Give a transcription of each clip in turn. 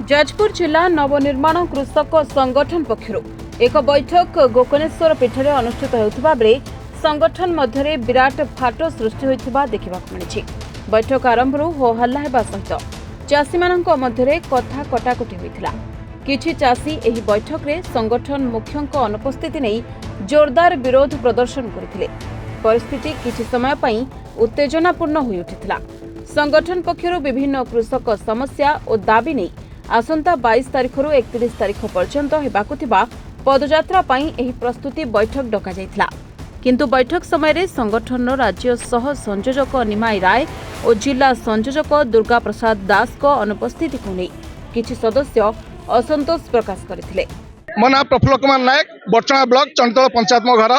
जाजपुर जिला नवनिर्माण कृषक संगठन पक्षरु एक बैठक गोकर्णेश्वर पीठ में अनुष्ठित होता बेले संगठन मध्य विराट फाट सृष्टि होता देखा मिली। बैठक आरंभ हो हल्ला होगा सहित चाषी मध्य कथा कटाकटी होता। किछि चाषी एही बैठक में संगठन मुख्यों अनुपस्थिति नहीं जोरदार विरोध प्रदर्शन करथिले। परिस्थिति किछि समय पई उत्तेजनापूर्ण हो उठिथिला। संगठन पक्षरु विभिन्न कृषक समस्या और दाबी नहीं आसंता 22 तारिख रु 31 तारिख पर्यंत हेबाकु थिबा पदयात्रा पई एही प्रस्तुति बैठक डका जायथिला। किंतु बैठक समय संगठन राज्य सह संयोजक निमाई राय और जिला संयोजक दुर्गा प्रसाद दास को अनुपस्थिति को नहीं किछि सदस्य असंतोष प्रकाश करथिले। मो ना प्रफुल्ल कुमार नायक बर्चणा ब्लॉक चंतल पंचायत मो घर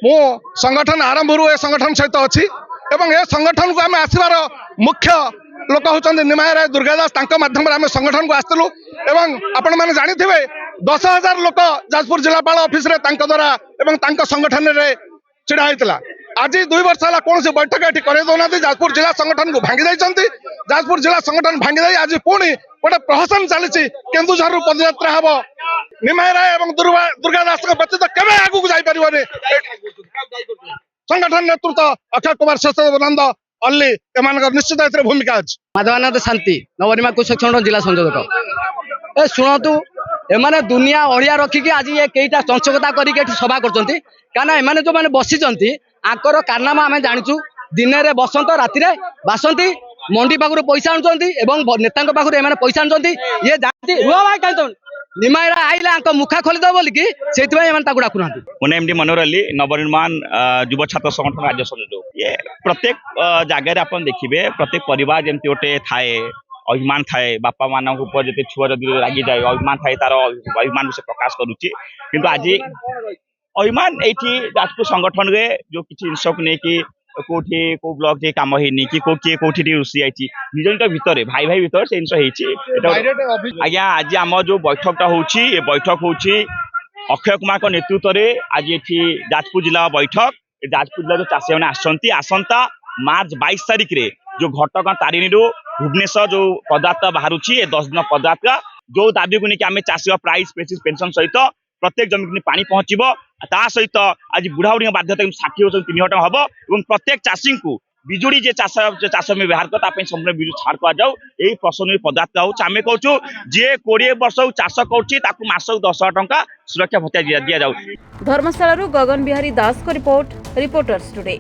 मो संगठन आरंभ रु ए संगठन सहित अछि एवं ए संगठन को आम आसबार मुख्य लोक होचंदी निमाय राय दुर्गादास तांको माध्यम आम संगठन को आसलु एवं आपण माने जानि थिबे 10,000 लोक जाजपुर जिलापाल ऑफिस रे तांको द्वारा एवं तांको संगठन रे छिड़ा होइतला। आज 2 वर्ष होला कोनसे बैठक एठी करे दोना जाजपुर जिला संगठन को भांगी दैचंती। जाजपुर जिला संगठन भांगी दै आज पुणी गोटे प्रहसन चली केन्दुझर रु पदयात्रा हबो। निमाय राय एवं दुर्गादास व्यतीत केबे आगु जाई परिबने। संगठन नेतृत्व अक्षय कुमार शशनंद अल्ली एमान निश्चित एथरे भूमिका अछि। माधवानंद शांति नवनिर्माण कृषक संगठन जिला संयोजक ए शुणतु एमाने दुनिया अड़िया रखिकी आज ये कईटा चंचकता करके सभा करछंती काना एमाने जो माने बसिचंती आकर कारनामा आमे जानिचु। दिन रे बसंत राति रे बासंती मंडी पाखरु पैसा आनुचंती एवं नेतांक पाखरु एमाने पैसा आनुचंती। ये जानती रुआ भाई काई निमायरा आइला आंक मुखा खोली दो बोल कि सेति भाई एमाने ताकु डाकुनांती। मुने एमडी मनोहर अली नवनिर्माण युव छात्र संगठन राज्य संयोजक। ये प्रत्येक जगह अपन देखिबे प्रत्येक परिवार जेमती ओटे थाए अभिमान थाए बापा मानक ऊपर जते छुआ जदि रागी जाए अभिमान थाए तार अभिमान से प्रकाश करूची। किंतु आज अभिमान एठी जाजपुर संगठन रे जो किछि इंसक नै कि कोठी को ब्लॉक जे काम हेनी कि कोठी रुसी आइची निज निज भितर भाई भाई भितर से इंस हेची। आज्ञा आज आम जो बैठकटा होची ए बैठक होची अक्षय कुमार को नेतृत्व रे आज एठी जाजपुर जिला बैठक। जाजपुर जिला जो चाषी मैंने आसंती आसंता मार्च 22 तारिख रे जो घटगां तारिणी रु भुवनेश्वर जो पदयात्रा बाहरुची 10 दिन पदयात्रा जो दाबी को लेकिन आम चाषी प्राइस पेंशन सहित प्रत्येक जमी पानी पहुंचब ता सहित आज बुढ़ा बुढ़ी बाध्यता 60 वर्ष 3 टका हम और प्रत्येक चाषी को बिजुड़ी जे चाष में व्यवहार करता संपूर्ण बिजु छाड़ कर जाऊ यही प्रश्न पदयात्रा होमें कहूँ जे 20 वर्ष चाष कर मासक 10,000 टंका सुरक्षा भत्ता दि जाऊ। धर्मशाला गगन बिहारी दास को रिपोर्ट रिपोर्टर्स टुडे।